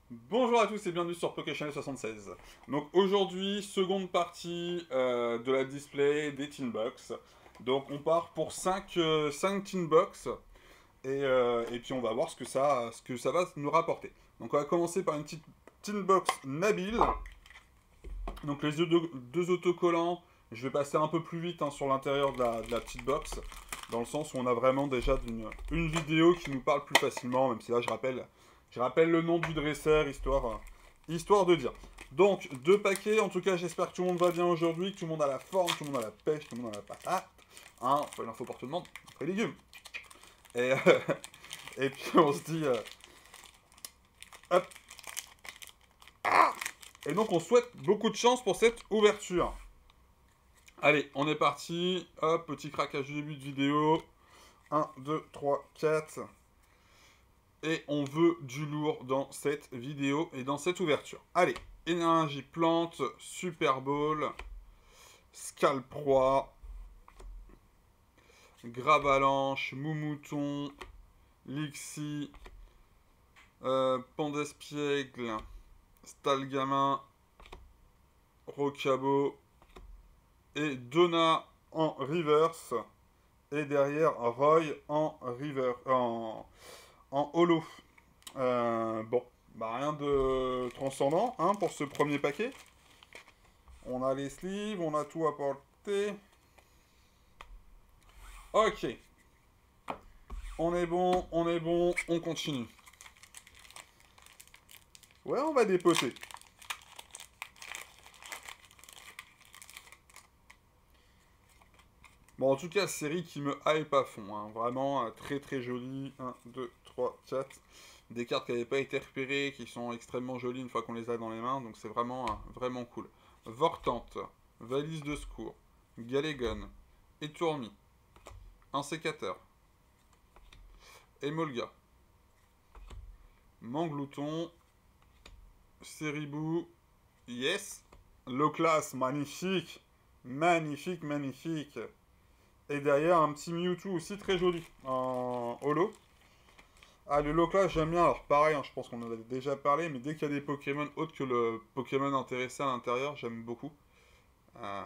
Bonjour à tous et bienvenue sur PokéChannel 76. Donc aujourd'hui, seconde partie de la display des Teen Box. Donc on part pour 5 Teen Box et puis on va voir ce que ça va nous rapporter. Donc on va commencer par une petite Teen Box Nabil. Donc les deux autocollants, je vais passer un peu plus vite hein, sur l'intérieur de la petite box. Dans le sens où on a vraiment déjà une vidéo qui nous parle plus facilement, même si là je rappelle le nom du dresseur, histoire de dire. Donc, deux paquets, en tout cas j'espère que tout le monde va bien aujourd'hui, que tout le monde a la forme, tout le monde a la pêche, tout le monde a la patate. Hein, pas l'info pour tout le monde, après légumes. Et, et puis on se dit, hop. Et donc on souhaite beaucoup de chance pour cette ouverture. Allez, on est parti. Hop, petit craquage du début de vidéo. 1, 2, 3, 4. Et on veut du lourd dans cette vidéo et dans cette ouverture. Allez, énergie plante, Super Bowl, Scalproie, Gravalanche, Moumouton, Lixie, Pandespiègle, Stalgamin, Rocabo et Donna en reverse. Et derrière Roy en en holo. Bon, bah rien de transcendant hein, pour ce premier paquet. On a les sleeves, on a tout apporté. Ok. On est bon, on continue. Ouais, on va dépoter. Bon, en tout cas, série qui me hype à fond. Hein. Vraiment très très jolie. 1, 2, 3, 4. Des cartes qui n'avaient pas été repérées, qui sont extrêmement jolies une fois qu'on les a dans les mains. Donc c'est vraiment cool. Vortante, valise de secours, Galégon, Étourmi, un sécateur, Emolga, Manglouton, Seribou, yes, low class, magnifique, magnifique. Et derrière un petit Mewtwo aussi très joli en holo. Ah, le low class j'aime bien, alors pareil, hein, je pense qu'on en a déjà parlé, mais dès qu'il y a des Pokémon autres que le Pokémon intéressé à l'intérieur, j'aime beaucoup. Euh,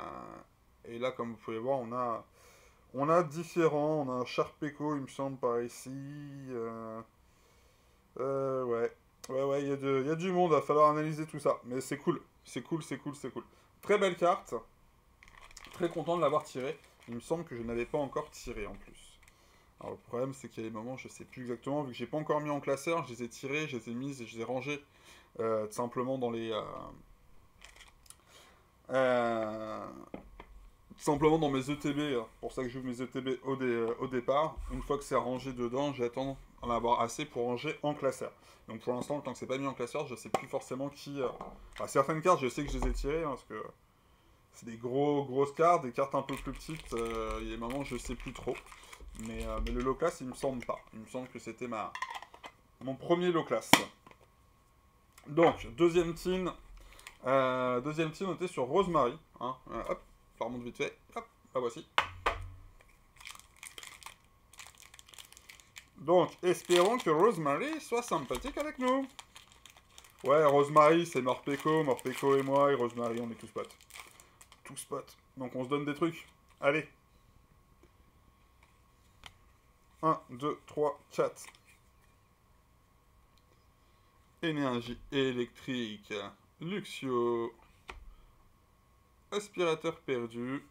et là, comme vous pouvez voir, on a différents. On a un Charpeco, il me semble, par ici. Ouais. Ouais, il y a du monde, va falloir analyser tout ça. Mais c'est cool. C'est cool. Très belle carte. Très content de l'avoir tirée. Il me semble que je n'avais pas encore tiré en plus. Alors le problème, c'est qu'il y a des moments, je sais plus exactement, vu que j'ai pas encore mis en classeur, je les ai tirés, je les ai mises et je les ai rangés tout simplement dans les. Euh, Tout simplement dans mes ETB, pour ça que j'ouvre mes ETB au départ. Une fois que c'est rangé dedans, j'attends d'en avoir assez pour ranger en classeur. Donc pour l'instant, tant que c'est pas mis en classeur, je sais plus forcément qui. Enfin, certaines cartes, je sais que je les ai tirées, hein, parce que c'est des grosses cartes, des cartes un peu plus petites. Il y a des moments, je sais plus trop. Mais le low class, il me semble pas. Il me semble que c'était mon premier low class. Donc, deuxième team, on était sur Rosemary. Hein, hop, ça remonte vite fait. Hop, la voici. Donc, espérons que Rosemary soit sympathique avec nous. Ouais, Rosemary, c'est Morpeko et moi, et Rosemary, on est tous potes. Tous potes. Donc on se donne des trucs. Allez. 1, 2, 3, 4. Énergie électrique. Luxio. Aspirateur perdu.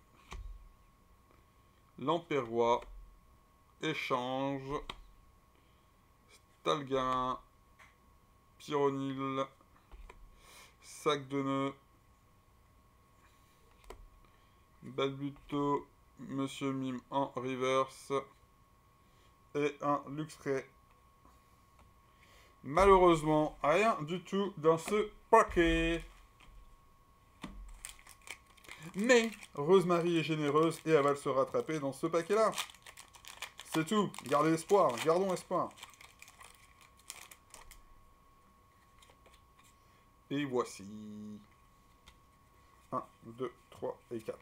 Lamperrois. Échange. Stalgarin. Pyronil. Sac de nœuds. Balbuto. Monsieur Mime en reverse. Et un Luxray. Malheureusement, rien du tout dans ce paquet. Mais Rosemary est généreuse et elle va se rattraper dans ce paquet-là. C'est tout. Gardez espoir. Gardons espoir. Et voici. 1, 2, 3 et 4.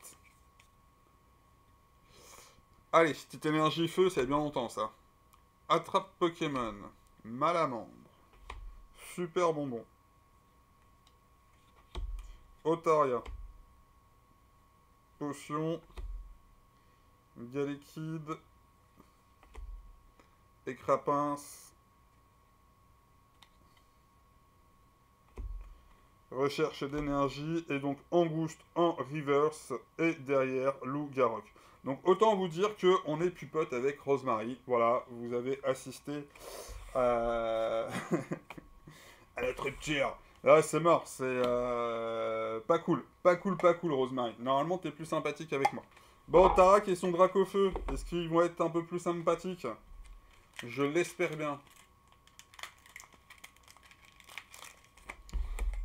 Allez, petite énergie feu, ça fait bien longtemps ça. Attrape Pokémon. Malamande. Super bonbon. Otaria. Potion. Galekid. Écrapince. Recherche d'énergie. Et donc Angouste en reverse. Et derrière, Loup-Garok. Donc autant vous dire qu'on est plus potes avec Rosemary. Voilà, vous avez assisté à, à notre rupture. Là, c'est mort, c'est pas cool. Pas cool, pas cool, Rosemary. Normalement, t'es plus sympathique avec moi. Bon, Tarak et son Dracofeu, est-ce qu'ils vont être un peu plus sympathiques? Je l'espère bien.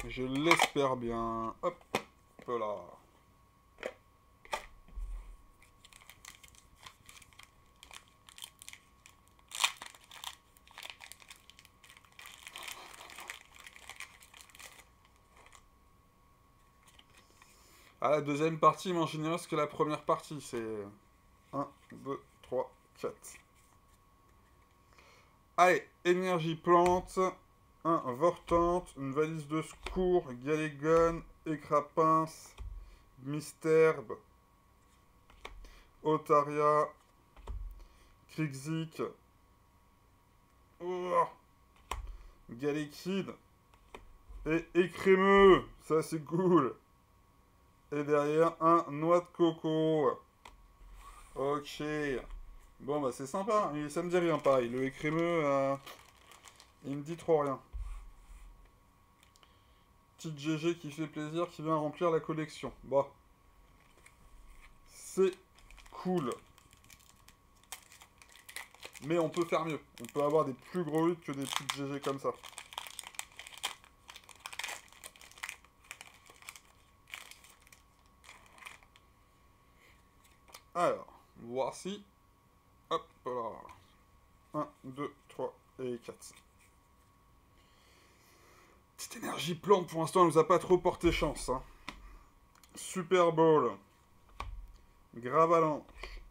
Je l'espère bien. Hop, là. Ah, la deuxième partie est moins généreuse que la première partie. C'est 1, 2, 3, 4. Allez, énergie plante. Un Vortante, une valise de secours, Galégon, Écrapince, Misterbe, Otaria, Krixik, Galekid et Écrémeux. Ça, c'est cool. Et derrière, un Noix de Coco. Ok. Bon, bah, c'est sympa. Et ça me dit rien, pareil. Le Écrémeux, il me dit trop rien. Petite GG qui fait plaisir, qui vient remplir la collection. Bon. C'est cool. Mais on peut faire mieux. On peut avoir des plus gros hits que des petites GG comme ça. Alors, voici. Hop là. 1, 2, 3 et 4. Petite énergie plante, pour l'instant, elle nous a pas trop porté chance. Hein. Super Ball. Gravalanche.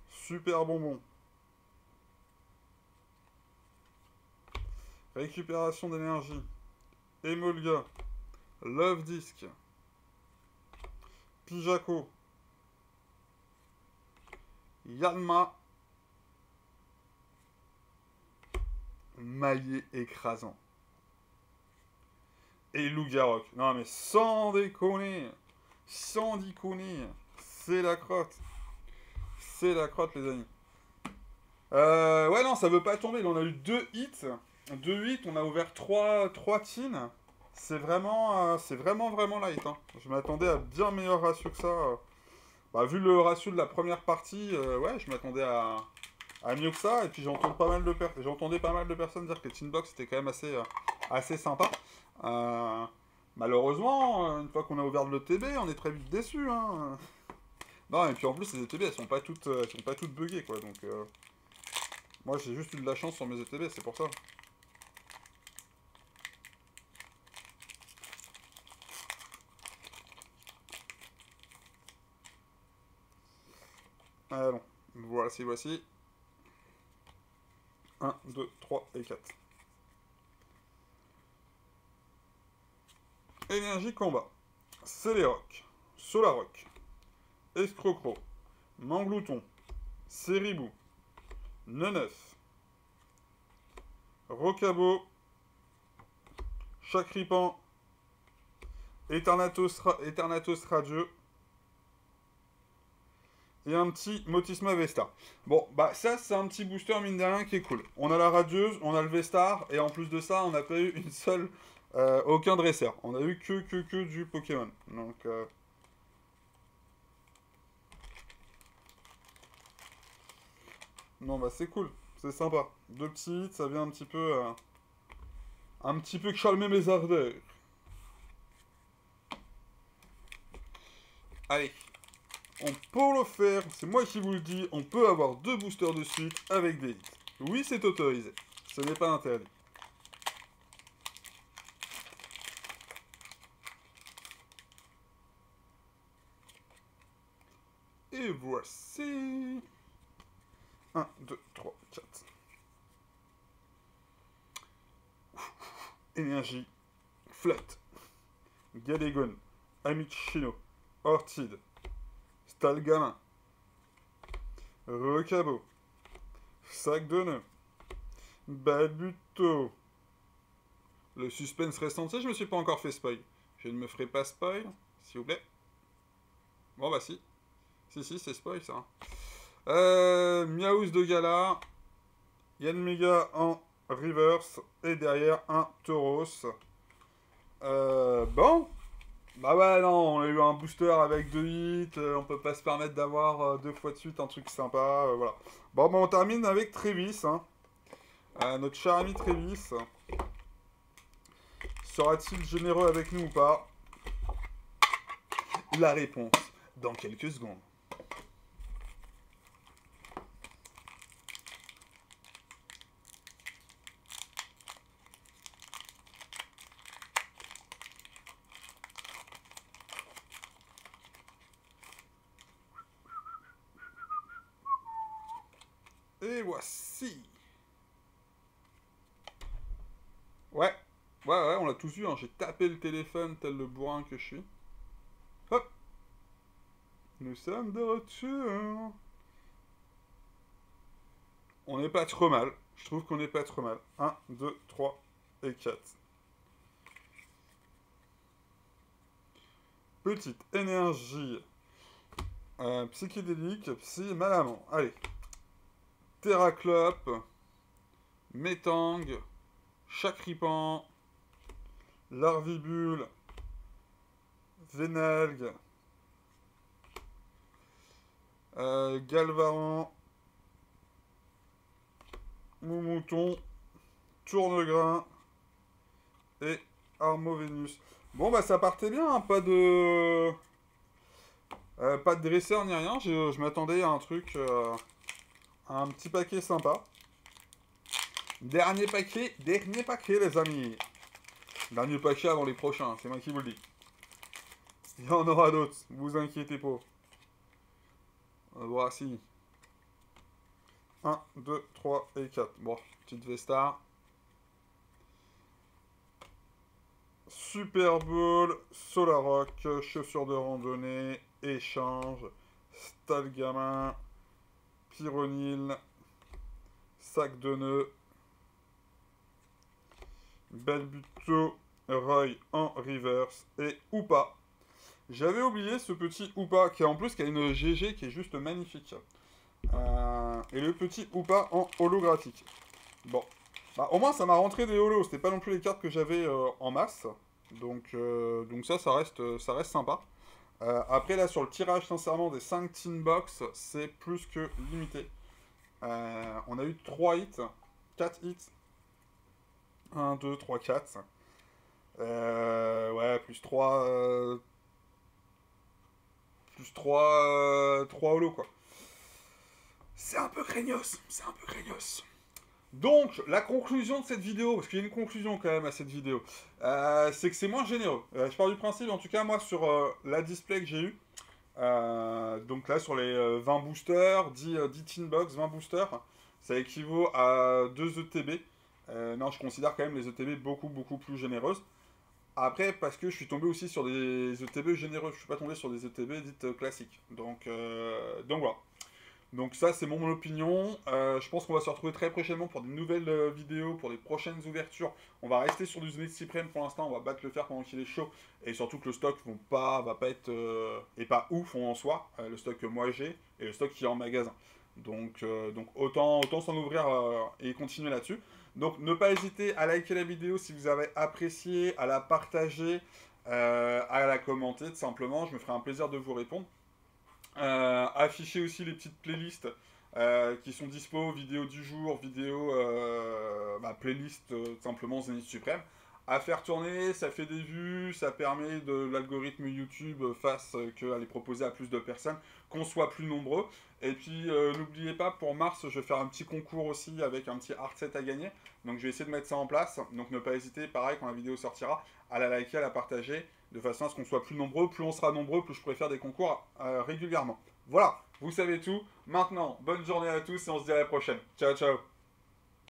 Super Bonbon. Récupération d'énergie. Emolga. Love Disc. Pijako. Yanma. Maillet écrasant. Et Loup-Garok. Non mais sans déconner. Sans déconner. C'est la crotte. C'est la crotte les amis. Ouais non ça veut pas tomber. On a eu 2 hits. 2 hits. On a ouvert 3 teams. C'est vraiment vraiment light. Hein. Je m'attendais à bien meilleur ratio que ça. Bah, vu le ratio de la première partie, ouais, je m'attendais à mieux que ça. Et puis j'entendais pas mal de personnes dire que les Tinbox était quand même assez sympa. Malheureusement, une fois qu'on a ouvert le TB, on est très vite déçus. Hein. Non, et puis en plus, les ETB, elles sont pas toutes buggées, quoi. Donc, moi, j'ai juste eu de la chance sur mes ETB, c'est pour ça. Allons, voici. 1, 2, 3 et 4. Énergie combat. Céléroc. Solaroc. Escrocro. Manglouton. Céribou. Neneuf. Rocabo. Chacripan. Eternatos radieux. Et un petit Motisma Vestar. Bon, bah ça, c'est un petit booster mine de rien qui est cool. On a la radieuse, on a le Vestar, et en plus de ça, on n'a pas eu une seule... aucun dresseur. On a eu que du Pokémon. Donc... Non, bah c'est cool. C'est sympa. 2 petits hits, ça vient un petit peu... un petit peu calmer mes ardeurs. Allez. Pour le faire, c'est moi qui vous le dis, on peut avoir 2 boosters de suite avec des hits. Oui, c'est autorisé. Ce n'est pas interdit. Et voici... 1, 2, 3, 4. Énergie. Flotte. Galégon. Amichino, Ortide, Stalgamin, Recabo, Sac de nœud, Balbuto. Le suspense reste entier, je me suis pas encore fait spoil. Je ne me ferai pas spoil, s'il vous plaît. Bon bah si. Si, c'est spoil ça. Miaouz de Gala, Yanmega en reverse, et derrière un Tauros. Bon. Bah ouais, non, on a eu un booster avec 2 hits, on peut pas se permettre d'avoir 2 fois de suite un truc sympa, voilà. Bon, bah on termine avec Trévis, hein. Notre cher ami Trévis. Sera-t-il généreux avec nous ou pas? La réponse dans quelques secondes. Et voici. Ouais, on l'a tous vu, hein. J'ai tapé le téléphone tel le bourrin que je suis. Hop. Nous sommes de retour. On n'est pas trop mal. Je trouve qu'on n'est pas trop mal. 1, 2, 3 et 4. Petite énergie psychédélique, psy malamant. Allez. Terraclope, Métang, Chacripan, Larvibule, Vénalgue, Galvaran, Moumouton, Tournegrain et Armovénus. Bon bah ça partait bien, hein, pas de dresseur ni rien, je m'attendais à un truc, un petit paquet sympa. Dernier paquet les amis. Dernier paquet avant les prochains, c'est moi qui vous le dis. Il y en aura d'autres, vous inquiétez pas. Voici. 1, 2, 3 et 4. Bon, petite Vestar. Super Bowl, Solaroc, chaussures de randonnée, échange, Stalgamin, Pyronil, sac de nœud, Balbuto, Roy en reverse et Oupa. J'avais oublié ce petit Oupa qui en plus qui a une GG qui est juste magnifique. Et le petit Oupa en holographique. Bon, bah, au moins ça m'a rentré des holos. C'était pas non plus les cartes que j'avais en masse. Donc ça reste sympa. Après là sur le tirage sincèrement des 5 tin box, c'est plus que limité. On a eu 3 hits, 4 hits. 1, 2, 3, 4. Ouais, plus 3. Plus 3. 3 holos quoi. C'est un peu craignos. Donc, la conclusion de cette vidéo, parce qu'il y a une conclusion quand même à cette vidéo, c'est que c'est moins généreux. Je pars du principe, en tout cas, moi, sur la display que j'ai eue, donc là, sur les 20 boosters, 10 tin box, 20 boosters, ça équivaut à 2 ETB. Non, je considère quand même les ETB beaucoup plus généreuses. Après, parce que je suis tombé aussi sur des ETB généreux, je suis pas tombé sur des ETB dites classiques. Donc voilà. Donc ça, c'est mon opinion. Je pense qu'on va se retrouver très prochainement pour de nouvelles vidéos, pour les prochaines ouvertures. On va rester sur du Zenith Supreme pour l'instant, on va battre le fer pendant qu'il est chaud. Et surtout que le stock va pas être... et pas ouf en soi, le stock que moi j'ai, et le stock qui est en magasin. Donc autant s'en ouvrir et continuer là-dessus. Donc ne pas hésiter à liker la vidéo si vous avez apprécié, à la partager, à la commenter tout simplement. Je me ferai un plaisir de vous répondre. Afficher aussi les petites playlists qui sont dispo, vidéo du jour, vidéo playlist tout simplement Zenith Supreme. À faire tourner, ça fait des vues, ça permet de l'algorithme YouTube fasse qu'à les proposer à plus de personnes, qu'on soit plus nombreux. Et puis n'oubliez pas, pour mars, je vais faire un petit concours aussi avec un petit art set à gagner. Donc je vais essayer de mettre ça en place. Donc ne pas hésiter, pareil, quand la vidéo sortira, à la liker, à la partager, de façon à ce qu'on soit plus nombreux. Plus on sera nombreux, plus je pourrai faire des concours régulièrement. Voilà, vous savez tout. Maintenant, bonne journée à tous et on se dit à la prochaine. Ciao, ciao.